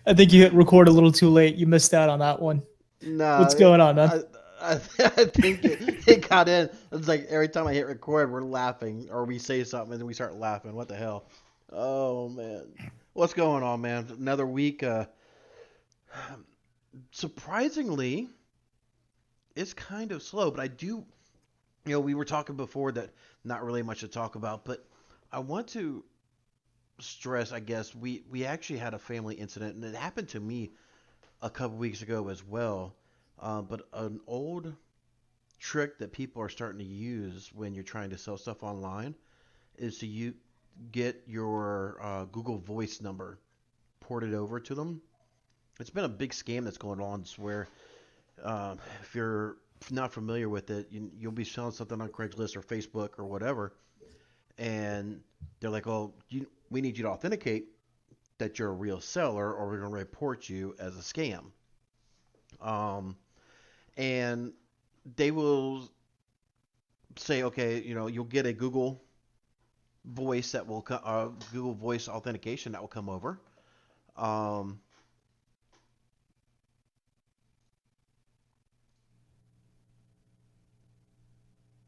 I think you hit record a little too late. You missed out on that one. No, What's going on, man? I think it got in. It's like every time I hit record, we're laughing, or we say something and then we start laughing. What the hell? Oh man, what's going on, man? Another week. Surprisingly, it's kind of slow, but I do. We were talking before that not really much to talk about, but I want to stress. I guess we actually had a family incident, and it happened to me a couple weeks ago as well. But an old trick that people are starting to use when you're trying to sell stuff online is to you get your Google Voice number ported over to them. It's been a big scam that's going on. It's where if you're not familiar with it, you'll be selling something on Craigslist or Facebook or whatever, and they're like, "Oh, we need you to authenticate that you're a real seller, or we're going to report you as a scam." Um, and they will say, "Okay, you'll get a Google Voice authentication that will come over." Um,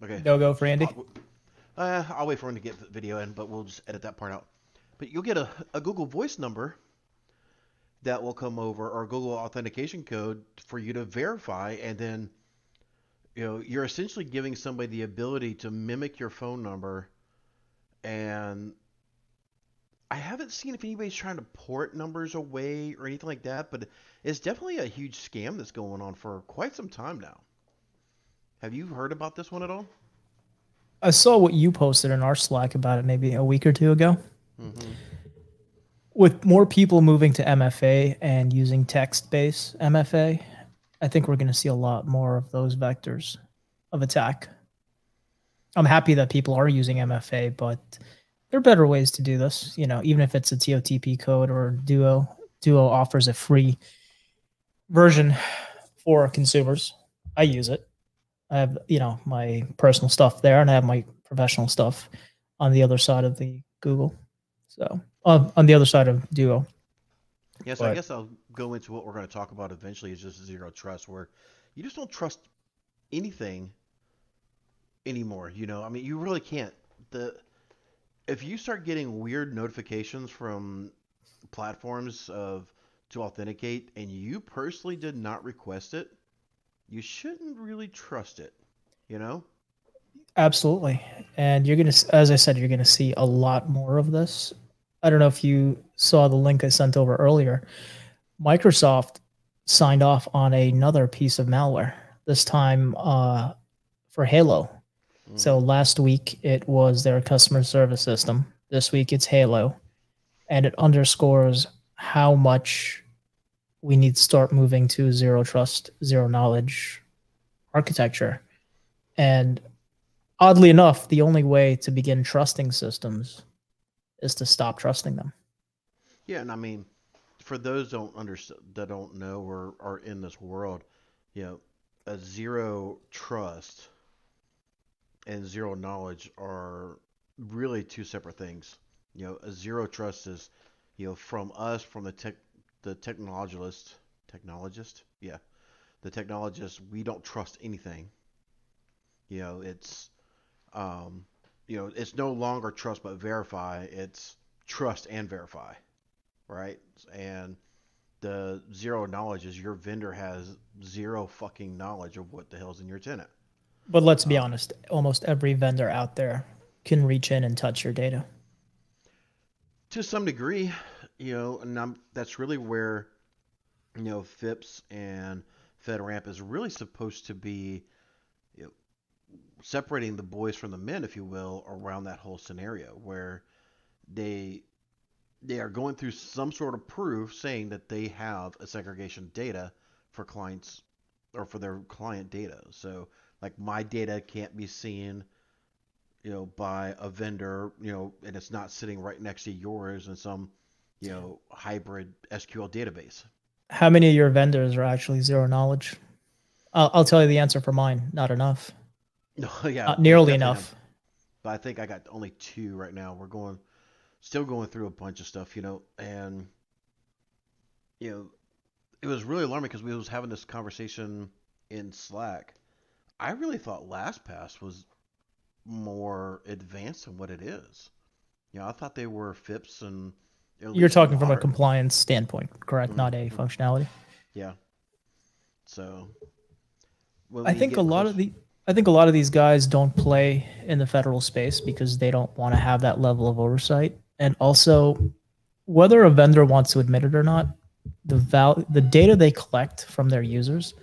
okay, No go for Andy. I'll wait for him to get the video in, but we'll just edit that part out. But you'll get a Google Voice number that will come over, or Google authentication code for you to verify, and then you're essentially giving somebody the ability to mimic your phone number. And I haven't seen if anybody's trying to port numbers away or anything like that, but it's definitely a huge scam that's going on for quite some time now. Have you heard about this one at all? I saw what you posted in our Slack about it maybe a week or two ago. Mm-hmm. With more people moving to MFA and using text-based MFA, I think we're going to see a lot more of those vectors of attack. I'm happy that people are using MFA, but there are better ways to do this. Even if it's a TOTP code or Duo. Duo offers a free version for consumers. I use it. I have, my personal stuff there, and I have my professional stuff on the other side of the Google. So on the other side of Duo. Yes, I But guess I'll go into what we're going to talk about eventually is just zero trust, where you just don't trust anything anymore. I mean, you really can't. The If you start getting weird notifications from platforms of to authenticate and you personally did not request it, you shouldn't really trust it, you know? absolutely. And as I said, you're gonna see a lot more of this. I don't know if you saw the link I sent over earlier. Microsoft signed off on another piece of malware. This time for Halo. So Hmm. last week it was their customer service system. This week it's Halo, and it underscores how much we need to start moving to zero trust, zero knowledge architecture. And oddly enough, the only way to begin trusting systems is to stop trusting them. Yeah, and I mean, for those that don't know or are in this world, you know, a zero trust and zero knowledge are really two separate things. A zero trust is, from us, from the technologist, the technologist, we don't trust anything. You know, it's, it's no longer trust but verify. It's trust and verify, right? And the zero knowledge is your vendor has zero fucking knowledge of what the hell's in your tenant. But let's be Uh, honest, almost every vendor out there can reach in and touch your data. to some degree, and that's really where FIPS and FedRAMP is really supposed to be, you know, separating the boys from the men, if you will, around that whole scenario where they they are going through some sort of proof saying that they have a segregation data for clients or for their client data. So like my data can't be seen, by a vendor, and it's not sitting right next to yours in some, hybrid SQL database. How many of your vendors are actually zero knowledge? I'll tell you the answer for mine. Not enough. No, yeah, Not there's nearly definitely not. enough. But I think I got only two right now. We're going still going through a bunch of stuff, and you know, it was really alarming because we was having this conversation in Slack. I really thought LastPass was more advanced than what it is. I thought they were FIPS and at You're least talking from a modern. compliance standpoint, correct? Not a Mm-hmm. functionality. Yeah. So when I we think a get lot close, of the I think a lot of these guys don't play in the federal space because they don't want to have that level of oversight. And also, whether a vendor wants to admit it or not, the data they collect from their users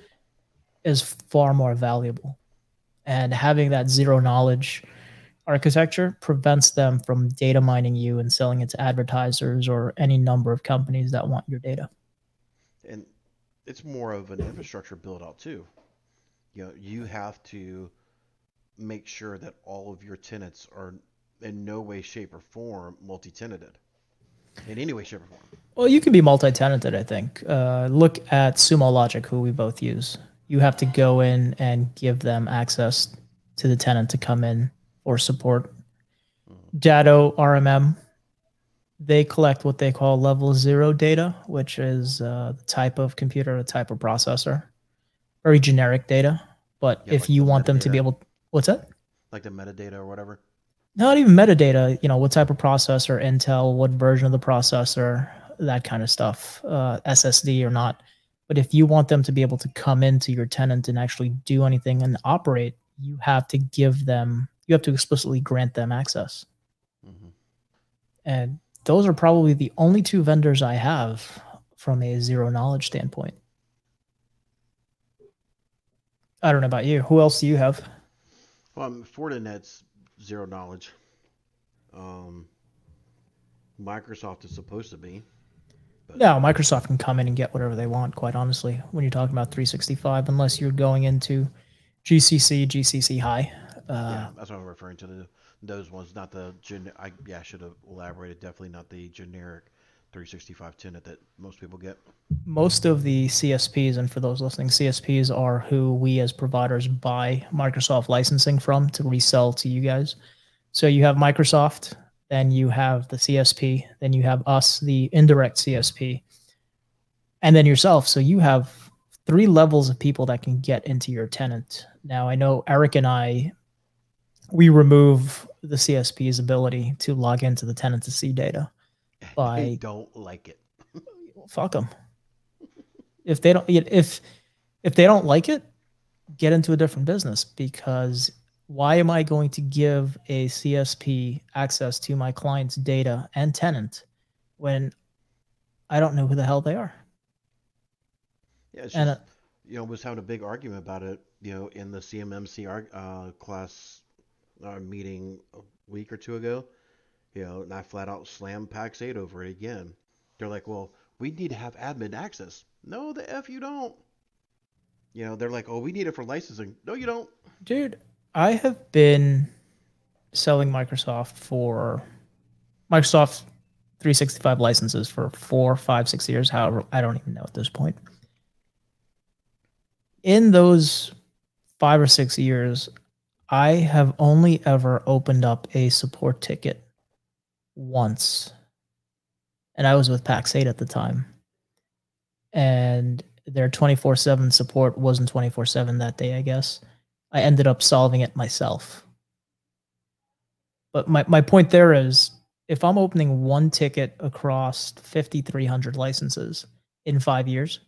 is far more valuable. And having that zero knowledge architecture prevents them from data mining you and selling it to advertisers or any number of companies that want your data. and it's more of an infrastructure build out too. You have to make sure that all of your tenants are in no way, shape, or form multi-tenanted in any way, shape, or form. Well, you can be multi-tenanted, I think. Look at Sumo Logic, who we both use. You have to go in and give them access to the tenant to come in for support. Mm. Datto, RMM, they collect what they call level zero data, which is the type of computer, the type of processor, very generic data. But Yeah, if like you the want them to be metadata, able, what's that? like the metadata or whatever. Not even metadata, what type of processor, Intel, what version of the processor, that kind of stuff, SSD or not. But if you want them to be able to come into your tenant and actually do anything and operate, you have to explicitly grant them access. Hmm. And those are probably the only two vendors I have from a zero knowledge standpoint. I don't know about you. Who else do you have? Well, Fortinet's zero knowledge. Um, Microsoft is supposed to be, but No, Microsoft can come in and get whatever they want, quite honestly, when you're talking about 365, unless you're going into GCC, GCC high. yeah, Uh, that's what I'm referring to. Those ones, not the I should have elaborated. Definitely not the generic 365 tenant that most people get. Most of the CSPs, and for those listening, CSPs are who we as providers buy Microsoft licensing from to resell to you guys. So you have Microsoft, then you have the CSP, then you have us, the indirect CSP, and then yourself. So you have three levels of people that can get into your tenant. Now, I know Eric and we remove the CSP's ability to log into the tenant to see data They by don't like it. fuck them. If they don't like it, get into a different business, because why am I going to give a CSP access to my client's data and tenant when I don't know who the hell they are? Yeah, it's And just was having a big argument about it. In the CMMC class meeting a week or two ago. And I flat out slammed PAX 8 over it again. They're like, well, we need to have admin access. No, the F you don't. They're like, oh, we need it for licensing. No, you don't. dude, I have been selling Microsoft 365 licenses for 4, 5, 6 years. However, I don't even know at this point. In those 5 or 6 years, I have only ever opened up a support ticket once, and I was with PAX 8 at the time. And their 24/7 support wasn't 24/7 that day, I guess. I ended up solving it myself. But my point there is, if I'm opening one ticket across 5,300 licenses in 5 years,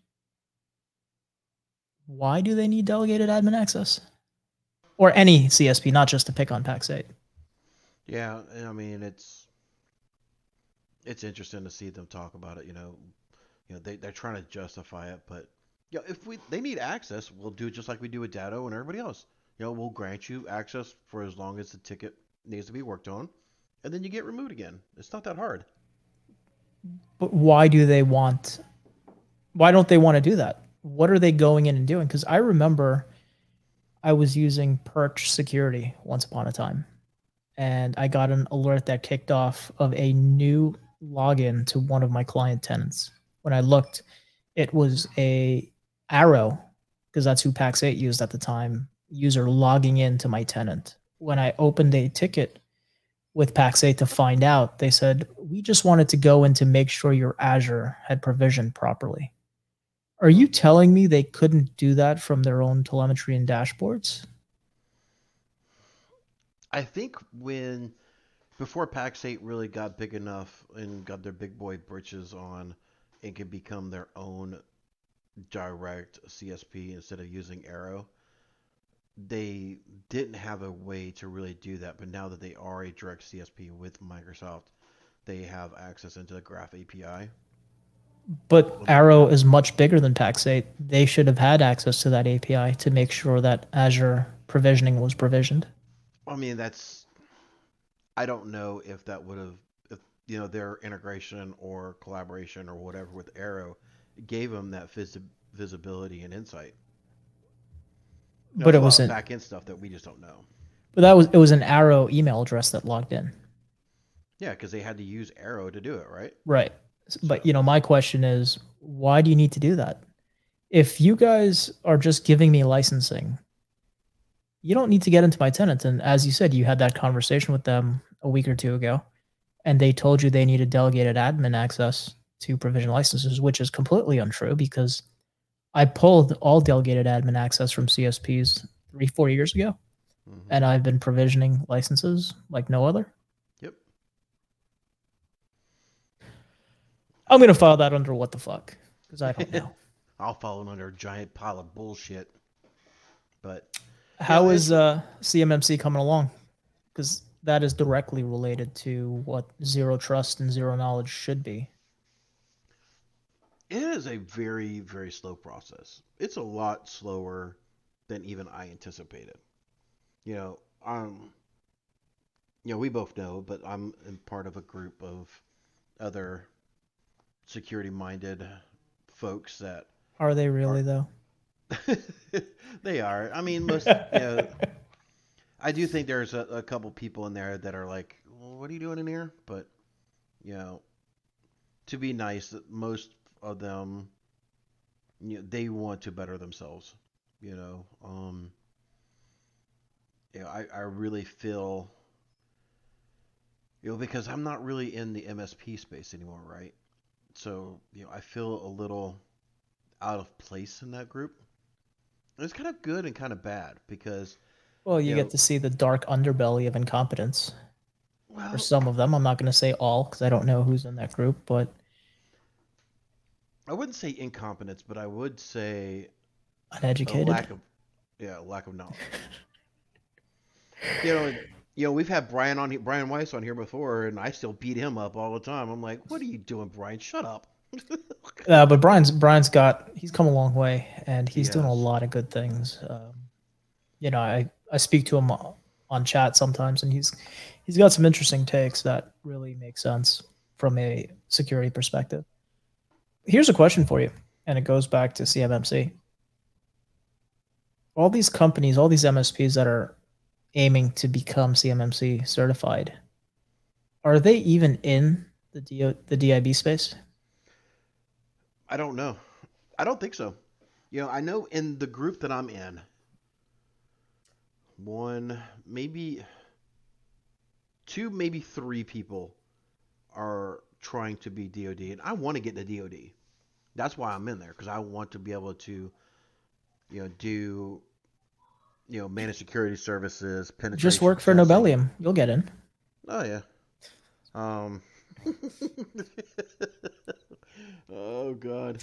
why do they need delegated admin access? Or any CSP, not just to pick on PAX 8. Yeah, and I mean it's interesting to see them talk about it. They're trying to justify it, but if they need access, we'll do it just like we do with Datto and everybody else. We'll grant you access for as long as the ticket needs to be worked on, and then you get removed again. It's not that hard. But why don't they want to do that? What are they going in and doing? Because I remember I was using Perch Security once upon a time, and I got an alert that kicked off of a new login to one of my client tenants. When I looked, it was a arrow, because that's who PAX 8 used at the time, user logging into my tenant. When I opened a ticket with Pax8 to find out. They said, we just wanted to go in to make sure your Azure had provisioned properly. Are you telling me they couldn't do that from their own telemetry and dashboards? I think when before PAX 8 really got big enough and got their big boy britches on and could become their own direct CSP instead of using Arrow, they didn't have a way to really do that. But now that they are a direct CSP with Microsoft, they have access into the Graph API. But Arrow is much bigger than Pax8. They should have had access to that API to make sure that Azure provisioning was provisioned. I mean, that's I don't know if that would have if their integration or collaboration or whatever with Arrow gave them that visibility and insight. But There's it a lot of wasn't. back end stuff that we just don't know. But it was an Arrow email address that logged in. Yeah, because they had to use Arrow to do it, right? Right. But So, my question is, why do you need to do that? If you guys are just giving me licensing, you don't need to get into my tenants. And as you said, you had that conversation with them a week or two ago, and they told you they needed delegated admin access to provision licenses, which is completely untrue because I pulled all delegated admin access from CSPs 3, 4 years ago, hmm and I've been provisioning licenses like no other. yep. I'm going to file that under what the fuck because I don't know. I'll fall under a giant pile of bullshit. But How is it's CMMC coming along? Because that is directly related to what zero trust and zero knowledge should be. it is a very very slow process. It's a lot slower than even I anticipated. You know, um, we both know, but I'm in part of a group of other security minded folks that Are they are really though? they are. I mean, most I do think there's a couple people in there that are like, well, "What are you doing in here?" But you know, to be nice, most of them, they want to better themselves. You know, I really feel, because I'm not really in the MSP space anymore, right? So, I feel a little out of place in that group. And it's kind of good and kind of bad because, Well, you you get know, to see the dark underbelly of incompetence for well, some of them. I'm not going to say all because I don't know who's in that group, but I wouldn't say incompetence, but I would say a uneducated. lack of knowledge. You know, we've had Brian Weiss on here before, and I still beat him up all the time. I'm like, what are you doing, Brian? Shut up. But he's come a long way and He he's doing a has. lot of good things. I speak to him on chat sometimes, and he's got some interesting takes that really make sense from a security perspective. Here's a question for you, and it goes back to CMMC. All these companies, all these MSPs that are aiming to become CMMC certified, are they even in the DIB space? I don't know. I don't think so. I know in the group that I'm in, one, maybe two, maybe three people are trying to be DoD, and I want to get into DoD. That's why I'm in there because I want to be able to, do managed security services, Just penetration work for testing. Nobelium. You'll get in. Oh yeah. Um. oh God.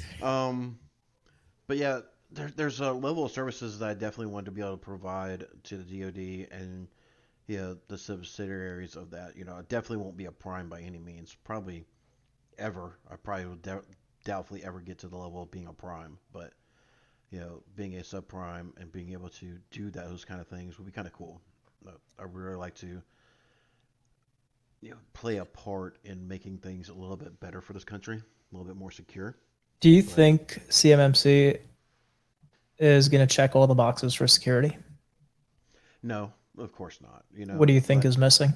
But yeah, there's a level of services that I definitely want to be able to provide to the DoD and the subsidiaries of that. I definitely won't be a prime by any means. Probably ever. I probably will doubtfully ever get to the level of being a prime, but being a subprime and being able to do those kind of things would be kind of cool. I really like to play a part in making things a little bit better for this country, a little bit more secure. Do you But think CMMC is going to check all the boxes for security? no, of course not. What do you think But is missing?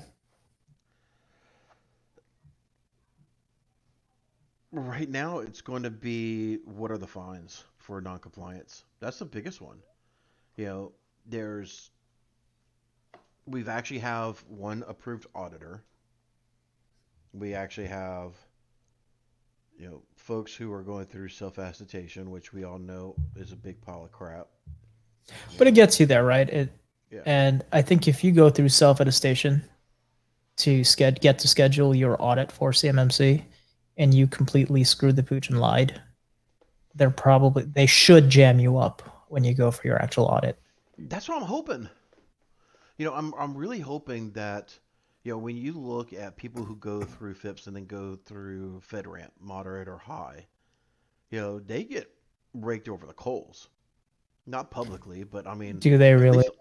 right now it's going to be what are the fines for noncompliance? That's the biggest one. There's we've actually have one approved auditor. We actually have, folks who are going through self-attestation, which we all know is a big pile of crap. But it Yeah. gets you there, right? Yeah. And I think if you go through self-attestation to get to schedule your audit for CMMC and you completely screwed the pooch and lied, they should jam you up when you go for your actual audit. That's what I'm hoping. I'm really hoping that, when you look at people who go through FIPS and then go through FedRAMP, moderate or high, they get raked over the coals. Not publicly, but I mean, Do they at really? least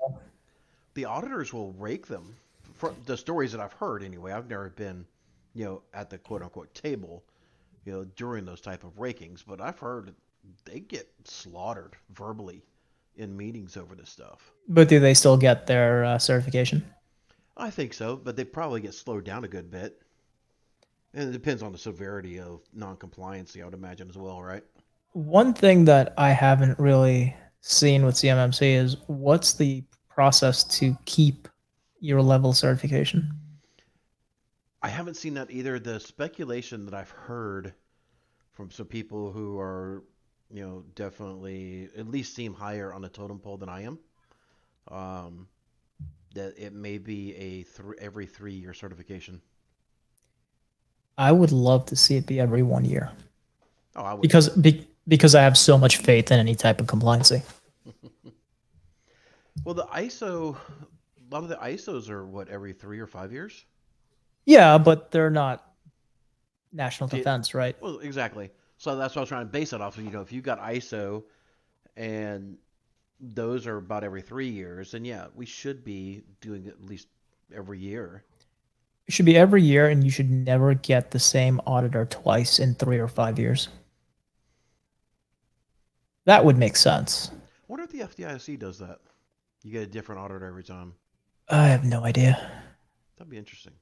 the auditors will rake them. For the stories that I've heard, anyway. I've never been, at the quote unquote table, during those type of rakings, but I've heard they get slaughtered verbally in meetings over this stuff. But do they still get their certification? I think so, but they probably get slowed down a good bit. And it depends on the severity of non-compliancy, I would imagine as well, right? One thing that I haven't really seen with CMMC is what's the process to keep your level certification? I haven't seen that either. The speculation that I've heard from some people who are, definitely at least seem higher on the totem pole than I am, um, that it may be every 3 year certification. I would love to see it be every 1 year Oh, I would because too. because I have so much faith in any type of compliancy. Well, a lot of the ISOs are what, every 3 or 5 years? Yeah, but they're not national See, defense, right? well, exactly. So that's what I was trying to base it off of. If you got ISO and those are about every 3 years, then yeah, we should be doing it at least every year. It should be every year, and you should never get the same auditor twice in 3 or 5 years. That would make sense. I wonder if the FDIC does that. You get a different auditor every time. I have no idea. That'd be interesting.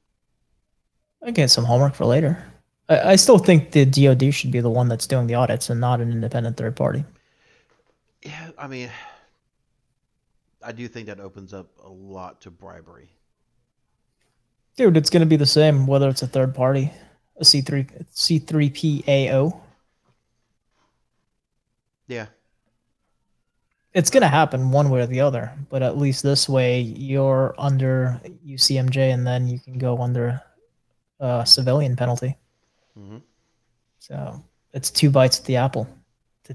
I get some homework for later. I still think the DoD should be the one that's doing the audits and not an independent third party. Yeah, I mean, I do think that opens up a lot to bribery. Dude, it's going to be the same whether it's a third party, a C3PAO. Yeah. It's going to happen one way or the other, but at least this way you're under UCMJ and then you can go under a civilian penalty. Mm-hmm. So it's 2 bites at the apple to,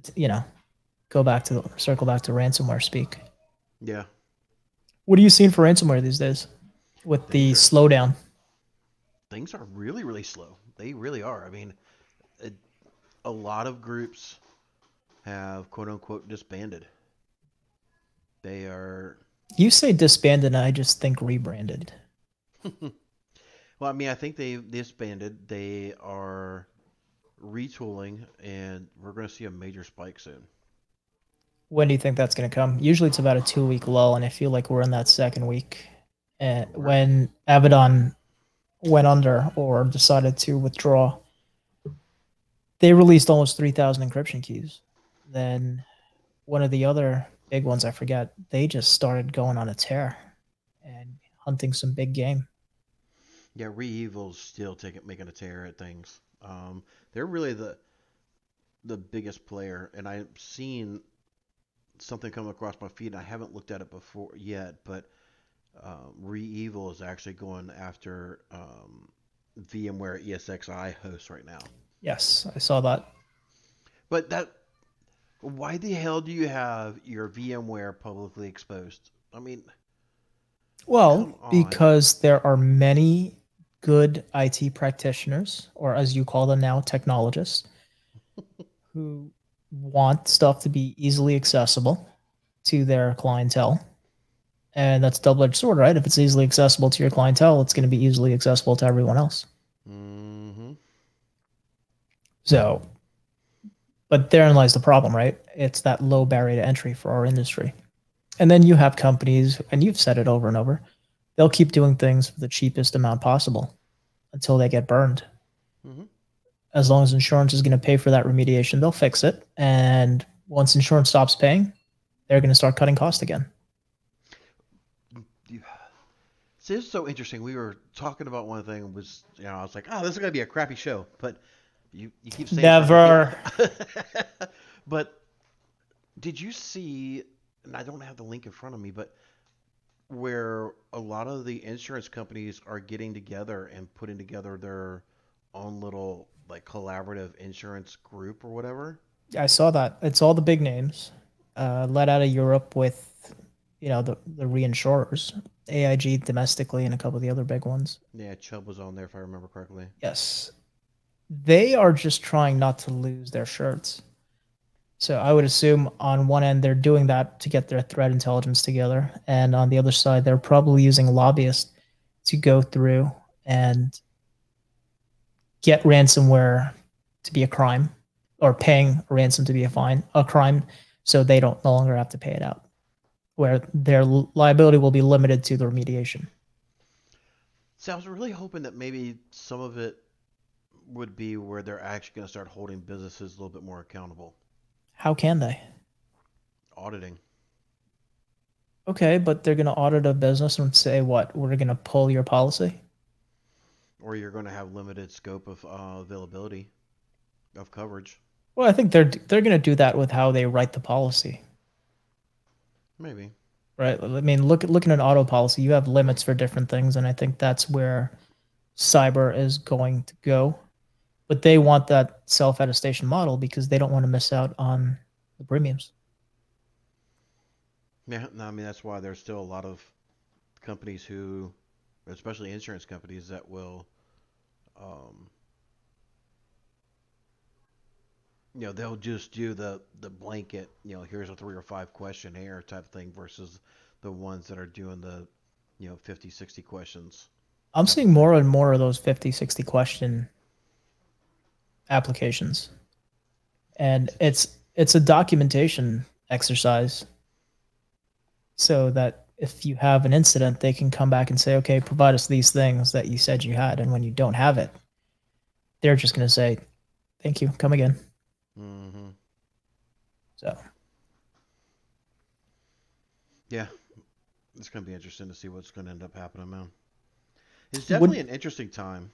circle back to ransomware speak. Yeah. What are you seeing for ransomware these days with the slowdown? Things are really, really slow. They really are. I mean, a lot of groups have quote unquote disbanded. They are. You say disbanded, and I just think rebranded. Well, I mean, I think they disbanded. They are retooling, and we're going to see a major spike soon. When do you think that's going to come? Usually it's about a 2 week lull, and I feel like we're in that second week. And when Abaddon went under or decided to withdraw, they released almost 3,000 encryption keys. Then one of the other big ones, I forget, they just started going on a tear and hunting some big game. Yeah, ReEvil's still making a tear at things. They're really the biggest player, and I've seen something come across my feed. And I haven't looked at it before yet, but ReEvil is actually going after VMware ESXi hosts right now. Yes, I saw that. But why the hell do you have your VMware publicly exposed? I mean, well, because there are many good IT practitioners, or as you call them now, technologists, who want stuff to be easily accessible to their clientele. And that's a double-edged sword, right? If it's easily accessible to your clientele, it's going to be easily accessible to everyone else. Mm-hmm. So, but therein lies the problem, right? It's that low barrier to entry for our industry. And then you have companies, and you've said it over and over, they'll keep doing things for the cheapest amount possible until they get burned. Mm-hmm. As long as insurance is going to pay for that remediation, they'll fix it. And once insurance stops paying, they're going to start cutting costs again. See, it's so interesting. We were talking about one thing was, I was like, oh, this is gonna be a crappy show, but you keep saying it's gonna Never. be. But did you see? And I don't have the link in front of me, but where a lot of the insurance companies are getting together and putting together their own little like collaborative insurance group or whatever. I saw that. It's all the big names, led out of Europe with, the reinsurers, AIG domestically, and a couple of the other big ones. Yeah, Chubb was on there if I remember correctly. Yes, they are just trying not to lose their shirts. So I would assume on one end they're doing that to get their threat intelligence together, and on the other side they're probably using lobbyists to go through and get ransomware to be a crime, or paying a ransom to be a crime, so they don't no longer have to pay it out, where their liability will be limited to the remediation. So I was really hoping that maybe some of it would be where they're actually going to start holding businesses a little bit more accountable. How can they? Auditing. Okay, but they're going to audit a business and say, what? We're going to pull your policy? Or you're going to have limited scope of availability of coverage. Well, I think they're going to do that with how they write the policy. Maybe. Right? I mean, look at an auto policy. You have limits for different things, and I think that's where cyber is going to go. But they want that self-attestation model because they don't want to miss out on the premiums. Yeah, no, I mean that's why there's still a lot of companies who, especially insurance companies, that will, um, they'll just do the blanket, here's a 3 or 5 questionnaire type thing versus the ones that are doing the, 50, 60 questions. I'm seeing more and more of those 50, 60 question applications. And it's a documentation exercise so that if you have an incident, they can come back and say, okay, provide us these things that you said you had. And when you don't have it, they're just going to say, thank you, come again. Mm-hmm. So, yeah, it's going to be interesting to see what's going to end up happening, man. It's definitely an interesting time.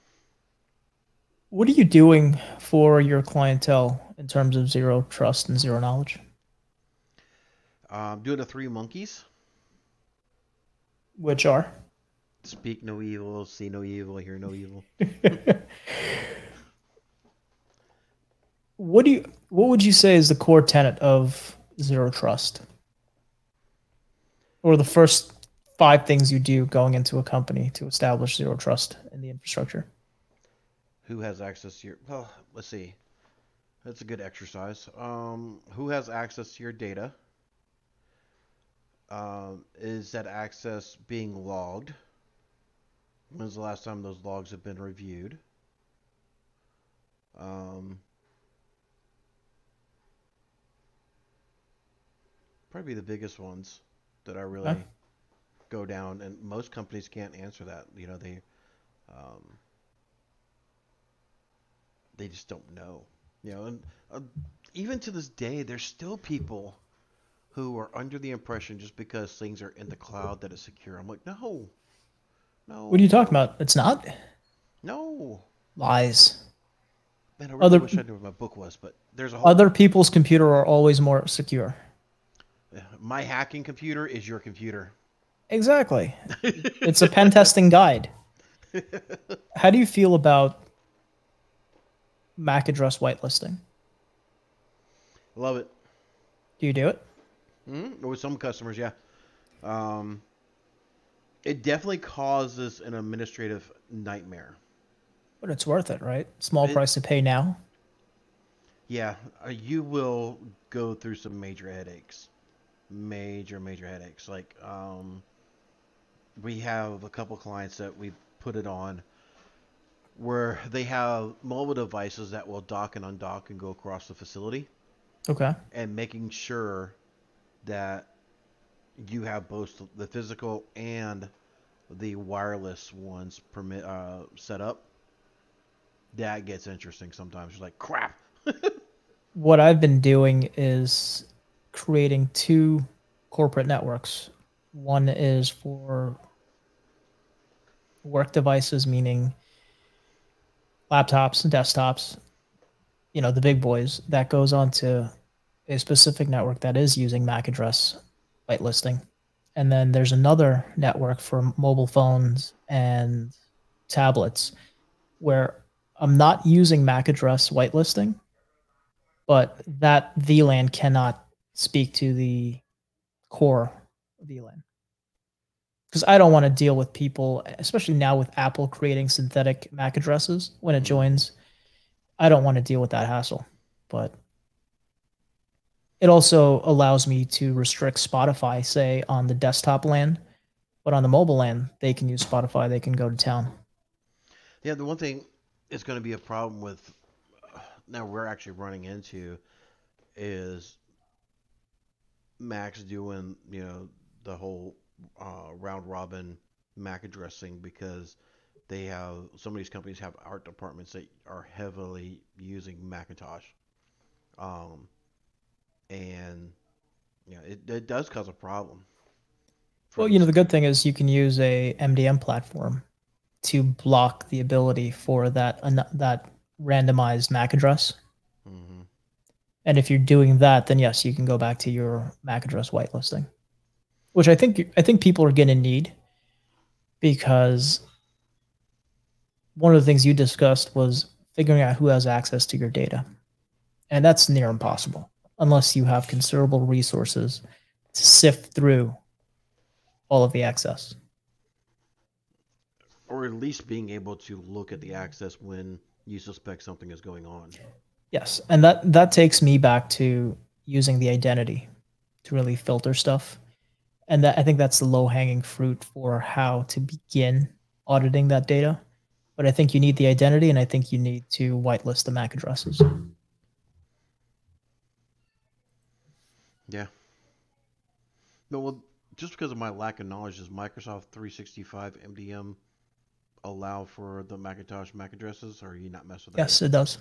What are you doing for your clientele in terms of zero trust and zero knowledge? Doing the 3 monkeys. Which are? Speak no evil, see no evil, hear no evil. What would you say is the core tenet of zero trust? Or the first 5 things you do going into a company to establish zero trust in the infrastructure? Who has access to your... Well, let's see. That's a good exercise. Who has access to your data? Is that access being logged? When's the last time those logs have been reviewed? Probably the biggest ones that I really go down, and most companies can't answer that. They just don't know. And even to this day, there's still people who are under the impression just because things are in the cloud that it's secure. I'm like, no. What are you talking about? It's not? No. Lies. Man, I really wish I knew what my book was, but there's a whole... Other people's computer are always more secure. My hacking computer is your computer. Exactly. It's a pen testing guide. How do you feel about MAC address whitelisting? Love it. Do you do it? With some customers, yeah. It definitely causes an administrative nightmare. But it's worth it, right? Small price to pay now. Yeah, you will go through some major headaches. Major headaches. Like, we have a couple clients that we put it on where they have mobile devices that will dock and undock and go across the facility. Okay. And making sure that you have both the physical and the wireless ones set up. That gets interesting sometimes. You're like, crap. What I've been doing is creating 2 corporate networks. One is for work devices, meaning laptops, desktops, the big boys, that goes onto a specific network that is using MAC address whitelisting. And then there's another network for mobile phones and tablets where I'm not using MAC address whitelisting, but that VLAN cannot speak to the core VLAN. Because I don't want to deal with people, especially now with Apple creating synthetic MAC addresses when it Mm-hmm. joins. I don't want to deal with that hassle. But it also allows me to restrict Spotify, say, on the desktop LAN, but on the mobile LAN, they can use Spotify. They can go to town. Yeah, the one thing is going to be a problem with now we're actually running into is Max doing the whole round robin MAC addressing because they have some of these companies have art departments that are heavily using Macintosh, um, and it does cause a problem for Well, these. the good thing is you can use a MDM platform to block the ability for that randomized MAC address. Hmm. And if you're doing that, then yes, you can go back to your MAC address whitelisting, which I think people are going to need because one of the things you discussed was figuring out who has access to your data. And that's near impossible unless you have considerable resources to sift through all of the access. Or at least being able to look at the access when you suspect something is going on. Yes, and that takes me back to using the identity to really filter stuff. And I think that's the low-hanging fruit for how to begin auditing that data. But I think you need the identity, and I think you need to whitelist the MAC addresses. Yeah. No, well, just because of my lack of knowledge, does Microsoft 365 MDM allow for the Macintosh MAC addresses, or are you not mess with that yet? Yes, it does.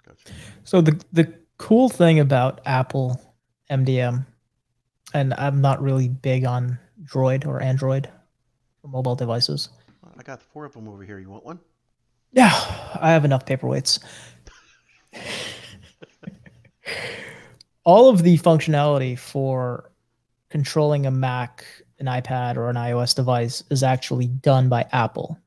Gotcha. So the cool thing about Apple MDM, and I'm not really big on Droid or Android for mobile devices. I got four of them over here. You want one? Yeah, I have enough paperweights. All of the functionality for controlling a Mac, an iPad, or an iOS device is actually done by Apple.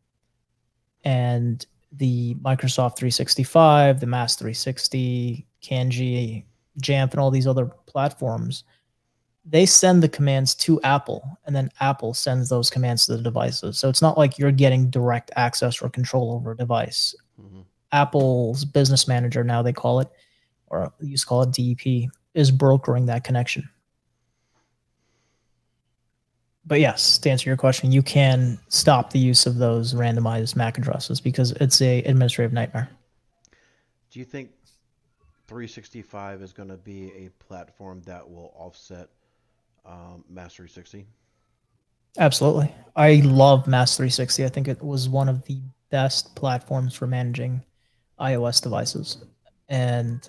And the Microsoft 365, the Mass 360, Kanji, Jamf, and all these other platforms, they send the commands to Apple, and then Apple sends those commands to the devices. So it's not like you're getting direct access or control over a device. Hmm. Apple's business manager, now they call it, or used to call it DEP, is brokering that connection. But yes, to answer your question, you can stop the use of those randomized MAC addresses because it's a administrative nightmare. Do you think 365 is going to be a platform that will offset Mass 360? Absolutely. I love Mass 360. I think it was one of the best platforms for managing iOS devices. And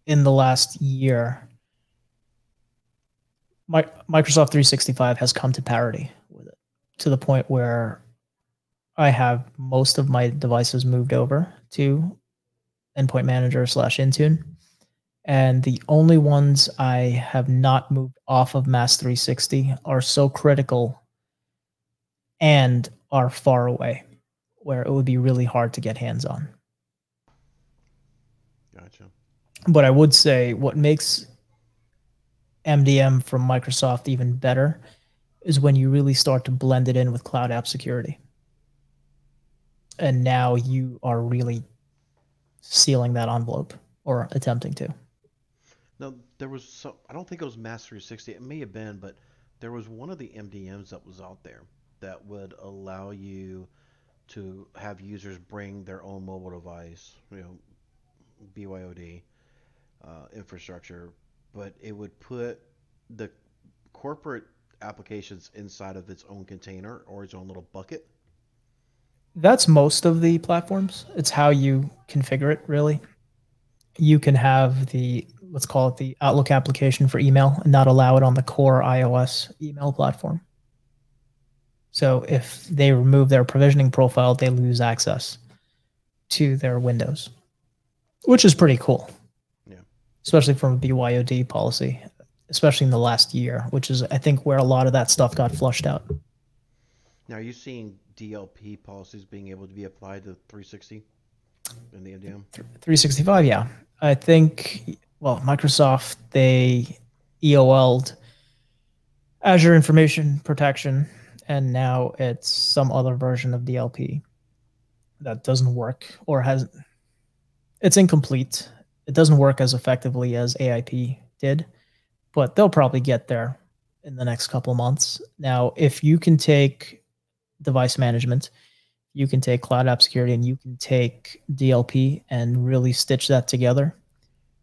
in the last year, Microsoft 365 has come to parity with it to the point where I have most of my devices moved over to Endpoint Manager slash Intune. And the only ones I have not moved off of Mass 360 are so critical and are far away where it would be really hard to get hands on. Gotcha. But I would say what makes MDM from Microsoft even better is when you really start to blend it in with cloud app security. And now you are really sealing that envelope or attempting to. Now, there was some, I don't think it was Mass 360. It may have been, but there was one of the MDMs that was out there that would allow you to have users bring their own mobile device, BYOD infrastructure, but it would put the corporate applications inside of its own container or its own little bucket. That's most of the platforms. It's how you configure it, really. You can have let's call it the Outlook application for email and not allow it on the core iOS email platform. So if they remove their provisioning profile, they lose access to their windows, which is pretty cool. Yeah. Especially from a BYOD policy, especially in the last year, which is, I think, where a lot of that stuff got flushed out. Now, are you seeing DLP policies being able to be applied to 360 in the MDM? 365, yeah. I think, well, Microsoft, they EOL'd Azure Information Protection, and now it's some other version of DLP that doesn't work or has, it's incomplete. It doesn't work as effectively as AIP did, but they'll probably get there in the next couple of months. Now, if you can take device management, you can take cloud app security, and you can take DLP and really stitch that together,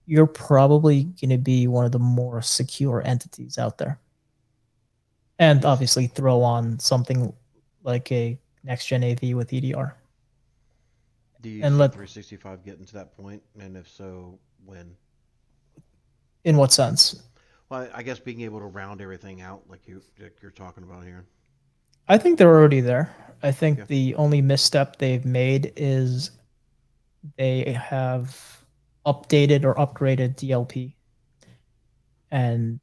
you're probably going to be one of the more secure entities out there. And obviously throw on something like a next gen AV with EDR. Do you And see let, 365 getting to that point? And if so, when? in what sense? Well, I guess being able to round everything out like you're talking about here. I think they're already there. I think Yeah. the only misstep they've made is they have updated or upgraded DLP, and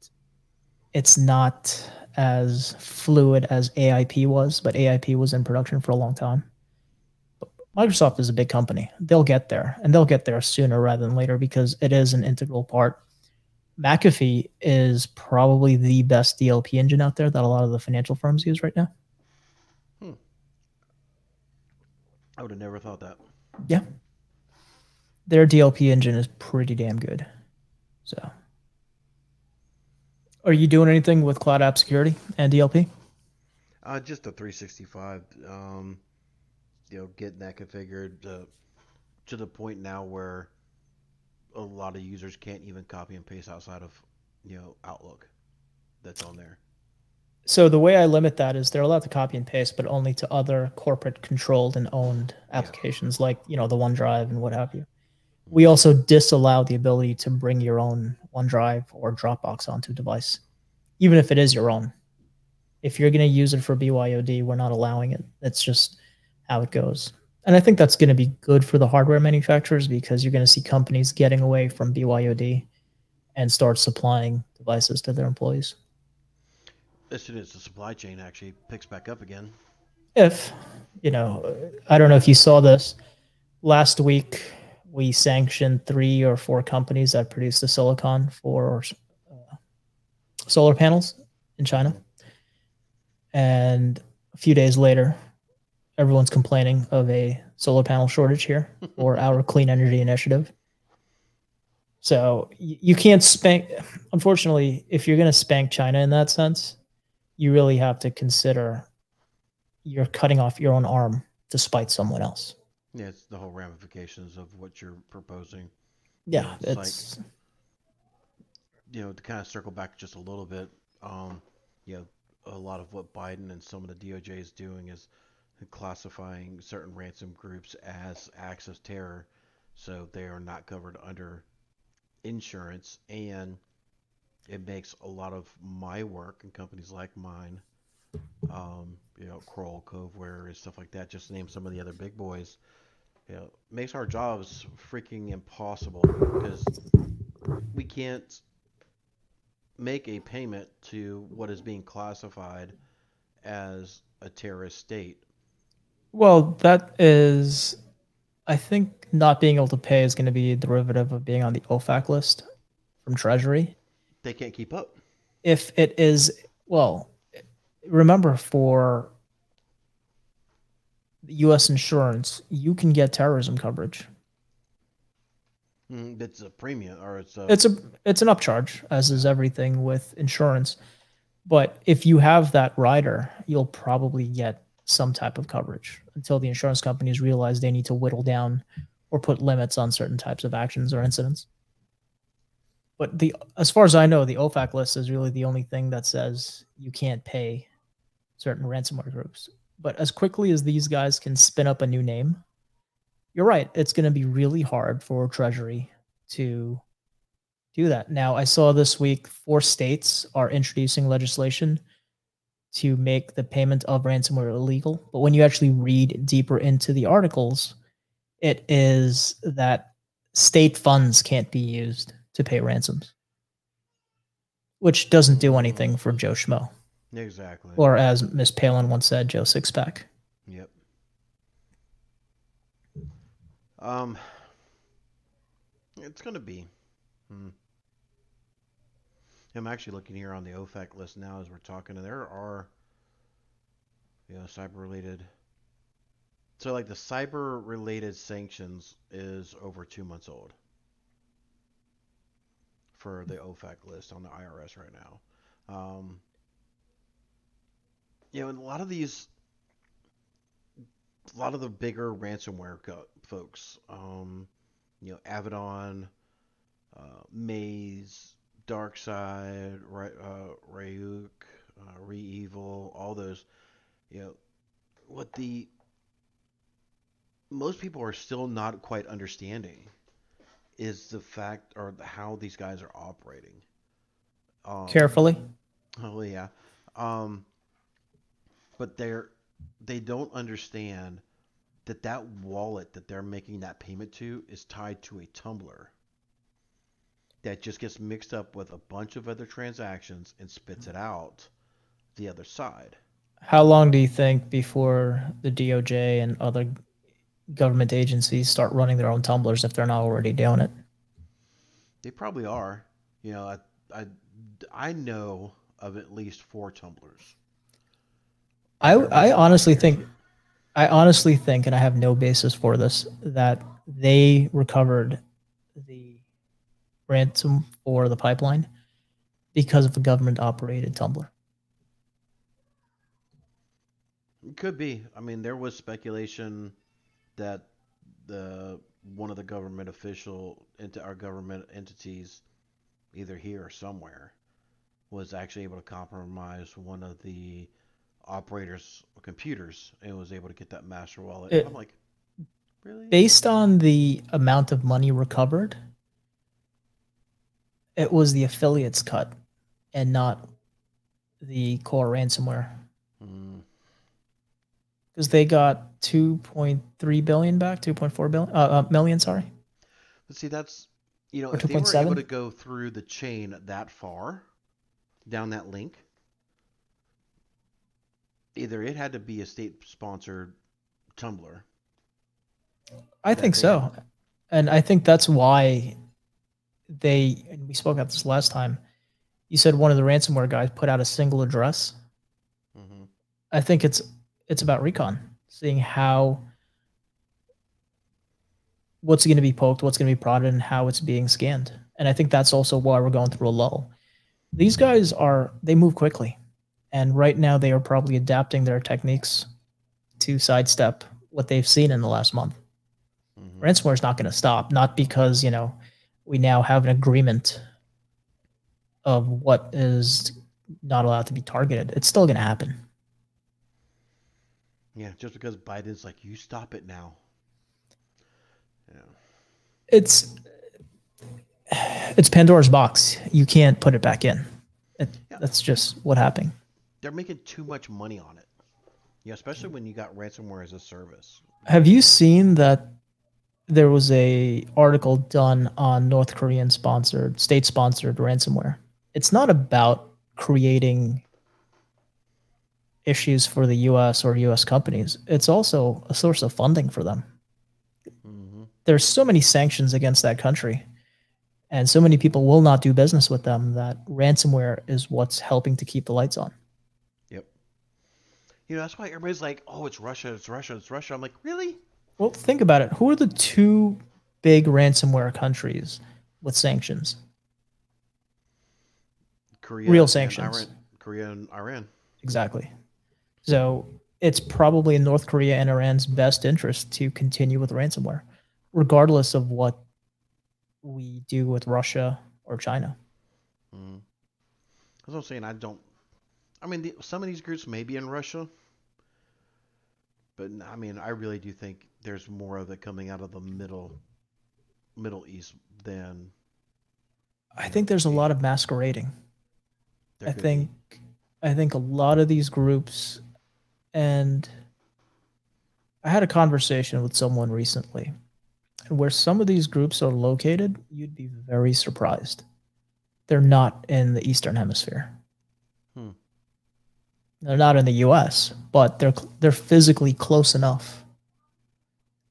it's not as fluid as AIP was, but AIP was in production for a long time. But Microsoft is a big company. They'll get there, and they'll get there sooner rather than later because it is an integral part. McAfee is probably the best DLP engine out there that a lot of the financial firms use right now. I would have never thought that. Yeah. Their DLP engine is pretty damn good. So, are you doing anything with cloud app security and DLP? Just a 365. Getting that configured to the point now where a lot of users can't even copy and paste outside of Outlook that's on there. So the way I limit that is they're allowed to copy and paste, but only to other corporate controlled and owned applications like, the OneDrive and what have you. We also disallow the ability to bring your own OneDrive or Dropbox onto a device, even if it is your own. If you're going to use it for BYOD, we're not allowing it. That's just how it goes. And I think that's going to be good for the hardware manufacturers because you're going to see companies getting away from BYOD and start supplying devices to their employees. As soon as the supply chain actually picks back up again. If, I don't know if you saw this. Last week, we sanctioned 3 or 4 companies that produce the silicon for solar panels in China. And a few days later, everyone's complaining of a solar panel shortage here or our clean energy initiative. So you can't spank, unfortunately, if you're going to spank China in that sense, you really have to consider you're cutting off your own arm to spite someone else. Yeah, it's the whole ramifications of what you're proposing. Yeah, it's like, to kind of circle back just a little bit, a lot of what Biden and some of the DOJ is doing is classifying certain ransom groups as acts of terror, so they are not covered under insurance, and it makes a lot of my work and companies like mine, Kroll, Coveware, and stuff like that, just to name some of the other big boys, makes our jobs freaking impossible because we can't make a payment to what is being classified as a terrorist state. Well, that is, I think not being able to pay is going to be a derivative of being on the OFAC list from Treasury. They can't keep up. If it is, well, remember for U.S. insurance, you can get terrorism coverage. It's a premium, or it's an upcharge, as is everything with insurance. But if you have that rider, you'll probably get some type of coverage until the insurance companies realize they need to whittle down or put limits on certain types of actions or incidents. But as far as I know, the OFAC list is really the only thing that says you can't pay certain ransomware groups. But as quickly as these guys can spin up a new name, you're right, it's going to be really hard for Treasury to do that. Now, I saw this week 4 states are introducing legislation to make the payment of ransomware illegal. But when you actually read deeper into the articles, it is that state funds can't be used to pay ransoms, which doesn't do anything for Joe Schmo. Exactly. Or as Miss Palin once said, Joe Sixpack. Yep. It's gonna be. I'm actually looking here on the OFAC list now as we're talking, and there are, cyber-related. So, like the cyber-related sanctions is over 2 months old for the OFAC list on the IRS right now. And a lot of the bigger ransomware folks, Avedon, Maze, Darkside, Ryuk, Re-Evil, all those, what the most people are still not quite understanding is the fact or how these guys are operating. Carefully. Oh yeah, but they don't understand that wallet that they're making that payment to is tied to a tumbler that just gets mixed up with a bunch of other transactions and spits it out the other side. How long do you think before the DOJ and other government agencies start running their own tumblers if they're not already doing it? They probably are. I I know of at least 4 tumblers. I honestly think and I have no basis for this, that they recovered the ransom for the pipeline because of a government operated tumbler. It could be. I mean, there was speculation that the one of the government official into our government entities, either here or somewhere, was actually able to compromise one of the operators' computers and was able to get that master wallet. I'm like, really? Based on the amount of money recovered, it was the affiliates cut and not the core ransomware. Because they got 2.3 billion back, 2.4 billion, million, sorry. But see, that's, or if they were able to go through the chain that far down that link, either it had to be a state-sponsored tumbler. I think so. And I think that's why and we spoke about this last time, you said one of the ransomware guys put out a single address. Mm-hmm. I think it's about recon, seeing what's going to be poked, what's going to be prodded, and how it's being scanned. And I think that's also why we're going through a lull. These guys they move quickly. And right now they are probably adapting their techniques to sidestep what they've seen in the last month. Mm-hmm. Ransomware is not going to stop, not because, we now have an agreement of what is not allowed to be targeted. It's still going to happen. Yeah, just because Biden's like, you stop it now. Yeah. It's Pandora's box. You can't put it back in. That's just what happened. They're making too much money on it. Especially when you got ransomware as a service. Have you seen that there was a article done on North Korean state-sponsored ransomware? It's not about creating issues for the U.S. or U.S. companies. It's also a source of funding for them. Mm-hmm. There's so many sanctions against that country, and so many people will not do business with them, that ransomware is what's helping to keep the lights on. Yep. That's why everybody's like, oh, it's Russia, it's Russia, it's Russia. I'm like, really? Well, think about it. Who are the two big ransomware countries with sanctions? Korea, real sanctions. Korea and Iran. Exactly. So it's probably in North Korea and Iran's best interest to continue with ransomware, regardless of what we do with Russia or China. Mm-hmm. That's what I'm saying. Some of these groups may be in Russia, but I really do think there's more of it coming out of the Middle East than. I think there's a lot of masquerading. I think I think a lot of these groups, and I had a conversation with someone recently, and where some of these groups are located, you'd be very surprised. They're not in the Eastern Hemisphere. Hmm. They're not in the US, but they're physically close enough.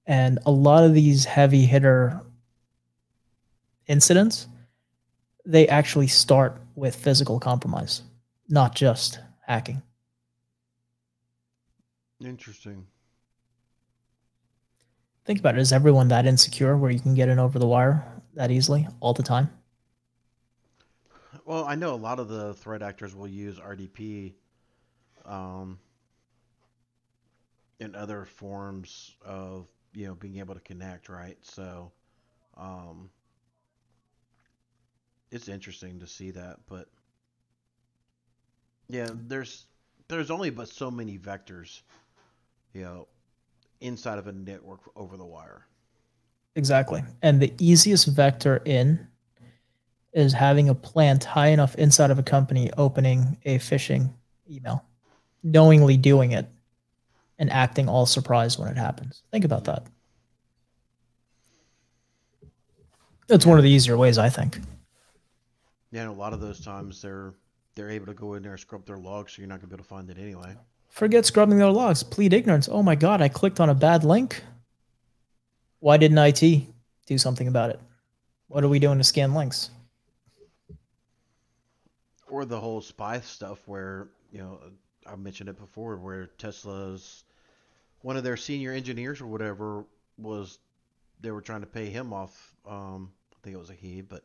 And a lot of these heavy hitter incidents, they actually start with physical compromise, not just hacking. Interesting. Think about it. Is everyone that insecure where you can get in over the wire that easily all the time? Well, I know a lot of the threat actors will use RDP um, and other forms of being able to connect, right? So um, it's interesting to see that, but yeah, there's only but so many vectors, you know, inside of a network over the wire. Exactly. And the easiest vector in is having a plant high enough inside of a company opening a phishing email, knowingly doing it and acting all surprised when it happens. Think about Hmm. that. It's one Yeah, of the easier ways, I think. yeah. And a lot of those times they're able to go in there and scrub their logs, so you're not gonna be able to find it anyway. Forget scrubbing their logs, plead ignorance. Oh my God, I clicked on a bad link. Why didn't IT do something about it? What are we doing to scan links? Or the whole spy stuff where I mentioned it before, where Tesla's one of their senior engineers or whatever was they were trying to pay him off. I think it was a he, but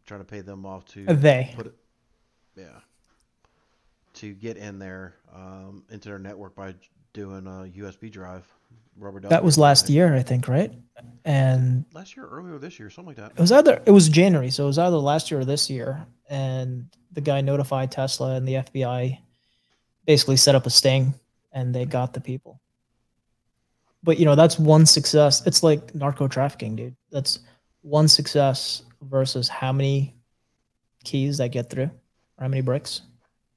trying to pay them off to They. put it, yeah, to get in there into their network by doing a USB drive, rubber That ducky or was last something. year, I think, right? Was it And last year, earlier this year, something like that? it was January, so it was either last year or this year. And the guy notified Tesla and the FBI basically set up a sting and they got the people. But that's one success. It's like narco trafficking, dude. That's one success versus how many keys that get through, or how many bricks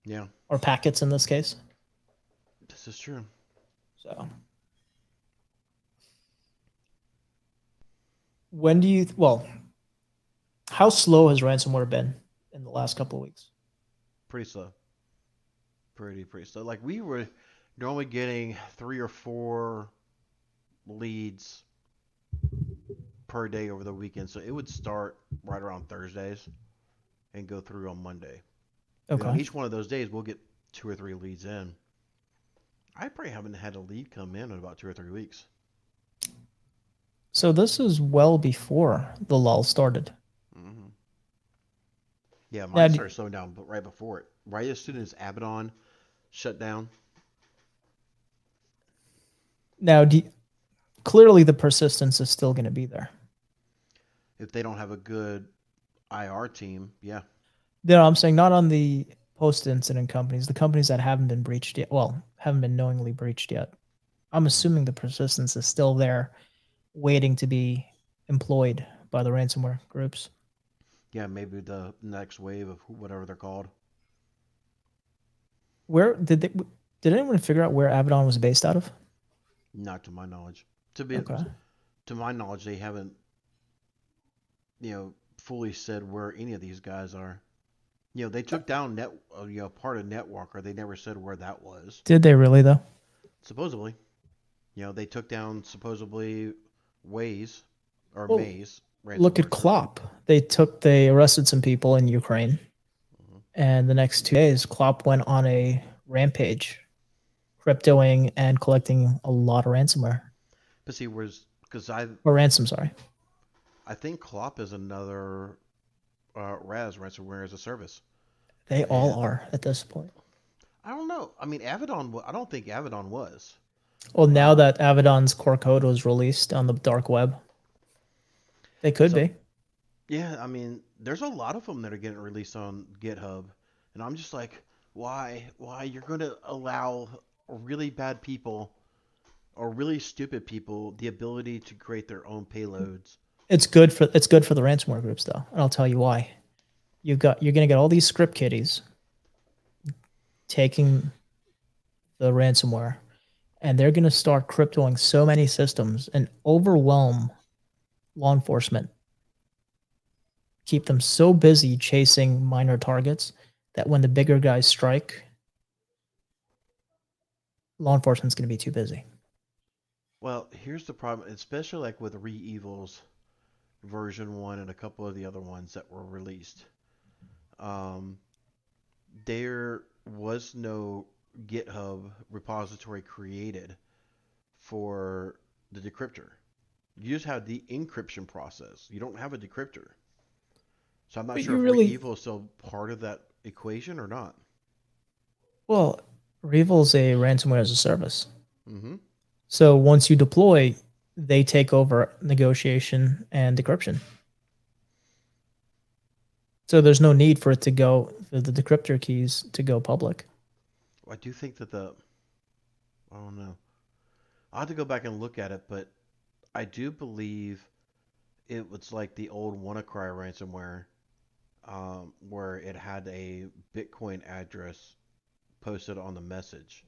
Yeah, or packets in this case. this is true. So when do you well, how slow has ransomware been in the last couple of weeks? Pretty slow, pretty slow. Like we were normally getting 3 or 4 leads per day over the weekend, so it would start right around Thursdays and go through on Monday. Okay. Each one of those days we'll get 2 or 3 leads in. I probably haven't had a lead come in about 2 or 3 weeks. So this is well before the lull started. Hmm. Yeah, Now, mine started slowing down, but right before it, right as soon as Abaddon shut down. now clearly the persistence is still going to be there. If they don't have a good IR team, yeah, No, I'm saying not on the post-incident companies, the companies that haven't been breached yet. Well, haven't been knowingly breached yet. I'm hmm, assuming the persistence is still there, waiting to be employed by the ransomware groups. yeah, maybe the next wave of whatever they're called. Where did anyone figure out where Abaddon was based out of? Not to my knowledge. To be Okay. to my knowledge, they haven't fully said where any of these guys are. They took down part of Netwalker. They never said where that was. Did they really though? Supposedly, they took down supposedly Waze or Well, Maze look at ransomware group. Klopp. They arrested some people in Ukraine, Hmm. and the next 2 days, Klopp went on a rampage, cryptoing and collecting a lot of ransomware But see, where's because I or ransom. Sorry, I think Clop is another ransomware as a service, they all and are at this point. I don't know. I mean, Avedon. I don't think Avedon was. Well, now Um, that Avedon's core code was released on the dark web, they could so be. yeah, I mean, there's a lot of them that are getting released on GitHub, and I'm just like, why? Why you're going to allow really bad people or really stupid people the ability to create their own payloads? It's good for the ransomware groups though, and I'll tell you why. You're gonna get all these script kiddies taking the ransomware and they're going to start cryptoing so many systems and overwhelm law enforcement, keep them so busy chasing minor targets that when the bigger guys strike, law enforcement's going to be too busy. Well, here's the problem, especially like with Re-Evil's version 1 and a couple of the other ones that were released. Um, there was no GitHub repository created for the decryptor. You just have the encryption process. You don't have a decryptor. So I'm not But sure you if really, Re-Evil is still part of that equation or not. well, Revel's a ransomware as a service. Mm-hmm. So once you deploy, they take over negotiation and decryption. So there's no need for it to go for the decryptor keys to go public. I do think that I don't know. I'll have to go back and look at it, but I do believe it was like the old WannaCry ransomware, where it had a Bitcoin address posted on the message.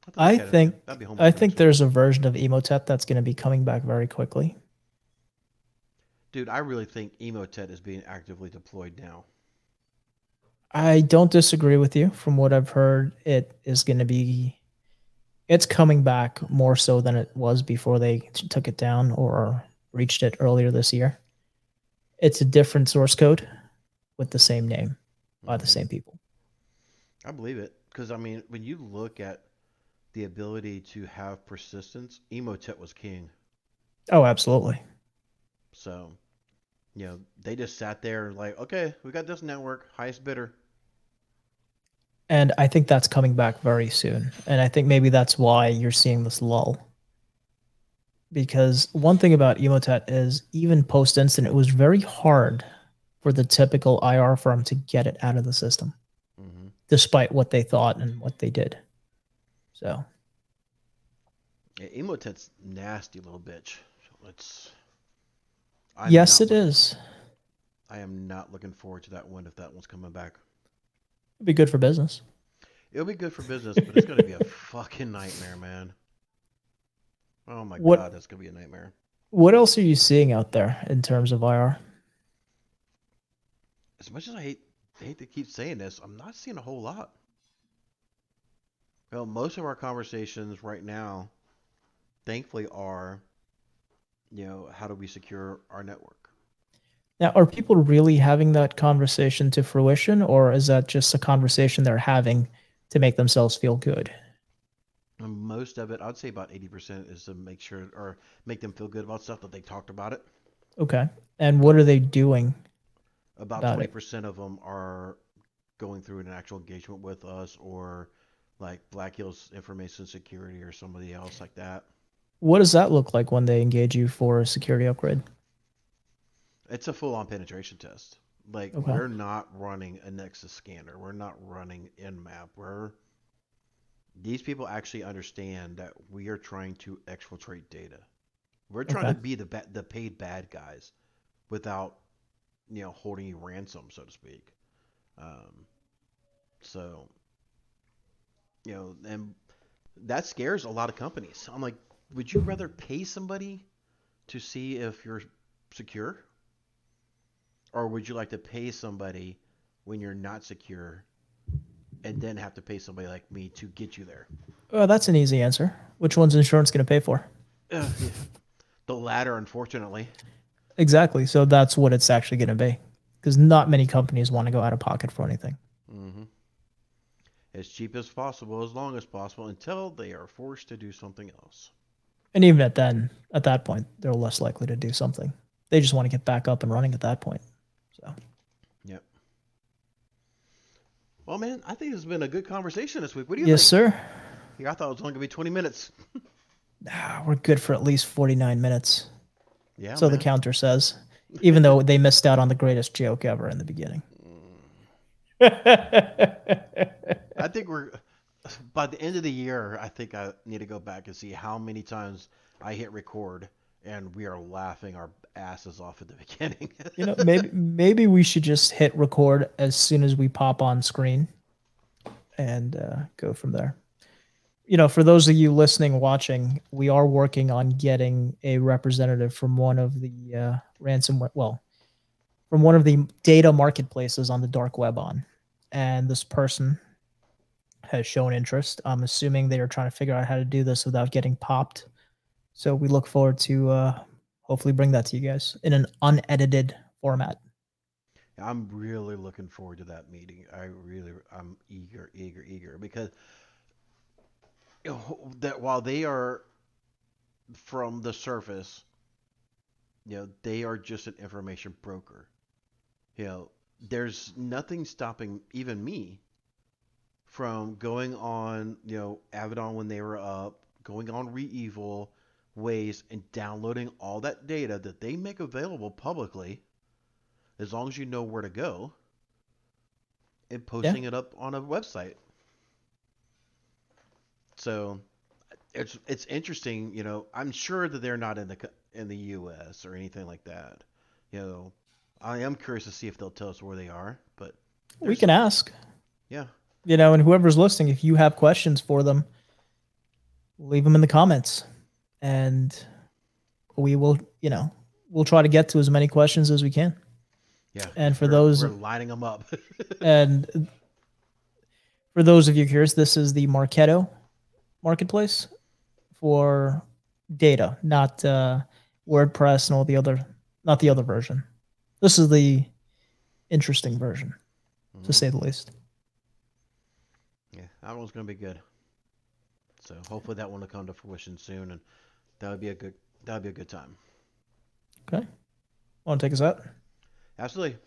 I'll have to I look at it. think That'd be I homework for think next week. there's a version of Emotet that's going to be coming back very quickly. Dude, I really think Emotet is being actively deployed now. I don't disagree with you. From what I've heard, it's coming back more so than it was before they took it down or reached it earlier this year. It's a different source code with the same name by the Hmm. same people. I believe it. Because, I mean, when you look at the ability to have persistence, Emotet was king. Oh, absolutely. So, they just sat there like, okay, we got this network, highest bidder. And I think that's coming back very soon. And I think maybe that's why you're seeing this lull. Because one thing about Emotet is even post incident, it was very hard for the typical IR firm to get it out of the system, Hmm. despite what they thought and what they did. So, Yeah, Emotet's nasty little bitch. It's yes, it is. I am not looking forward to that one if that one's coming back. It'd be good for business. It'll be good for business, but it's gonna be a fucking nightmare, man. Oh my What god, that's gonna be a nightmare. what else are you seeing out there in terms of IR? As much as I hate to keep saying this, I'm not seeing a whole lot. Well, most of our conversations right now, thankfully, are how do we secure our network? Now, are people really having that conversation to fruition, or is that just a conversation they're having to make themselves feel good? And most of it, I'd say about 80% is to make sure or make them feel good about stuff that they talked about it. Okay. And what are they doing About about it? 20% of them are going through an actual engagement with us or like Black Hills Information Security or somebody else like that. What does that look like when they engage you for a security upgrade? It's a full-on penetration test. Like Okay. we're not running a Nexus scanner. We're not running Nmap. These people actually understand that we are trying to exfiltrate data. We're trying Okay. to be the paid bad guys without holding you ransom, so to speak. Um, so and that scares a lot of companies. I'm like, would you rather pay somebody to see if you're secure, or would you like to pay somebody when you're not secure and then have to pay somebody like me to get you there? Well, that's an easy answer. Which one's insurance going to pay for? Yeah. The latter, unfortunately. Exactly. So that's what it's actually going to be. Because not many companies want to go out of pocket for anything. Hmm. As cheap as possible, as long as possible, until they are forced to do something else. And even at that point, they're less likely to do something. They just want to get back up and running at that point. So, Yep. Well, man, I think it's been a good conversation this week. What do you yes, think? sir. Yeah, I thought it was only gonna be 20 minutes. We're good for at least 49 minutes. Yeah, So the man. counter says, even though they missed out on the greatest joke ever in the beginning. I think we're by the end of the year. I think I need to go back and see how many times I hit record and we are laughing our asses off at the beginning. Maybe we should just hit record as soon as we pop on screen and go from there. For those of you listening, watching, we are working on getting a representative from one of the from one of the data marketplaces on the dark web and this person has shown interest. I'm assuming they are trying to figure out how to do this without getting popped. So we look forward to hopefully bring that to you guys in an unedited format. I'm really looking forward to that meeting. I'm eager because that while they are from the surface, they are just an information broker. There's nothing stopping even me from going on, Avedon when they were up, going on ReEvil, Waze, and downloading all that data that they make available publicly, as long as you know where to go, and posting it up on a website. So it's interesting, I'm sure that they're not in the U.S. or anything like that. I am curious to see if they'll tell us where they are, but we can ask. Yeah. And whoever's listening, if you have questions for them, leave them in the comments, and we will, we'll try to get to as many questions as we can. Yeah. And we're lining them up. And for those of you curious, this is the Marketo marketplace for data, not WordPress and all the other, not the other version. This is the interesting version, to say the least. Yeah, that one's going to be good. So hopefully that one will come to fruition soon, and that would be a good time. Okay. Want to take us out? Absolutely.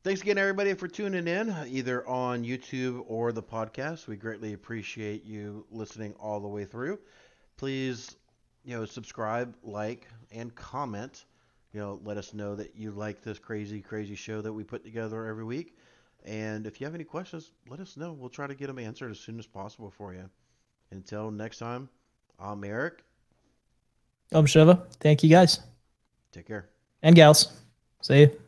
Thanks again, everybody, for tuning in, either on YouTube or the podcast. We greatly appreciate you listening all the way through. Please, subscribe, like, and comment. Let us know that you like this crazy, crazy show that we put together every week. And if you have any questions, let us know. We'll try to get them answered as soon as possible for you. Until next time, I'm Eric. I'm Shiva. Thank you, guys. Take care. And gals. See you.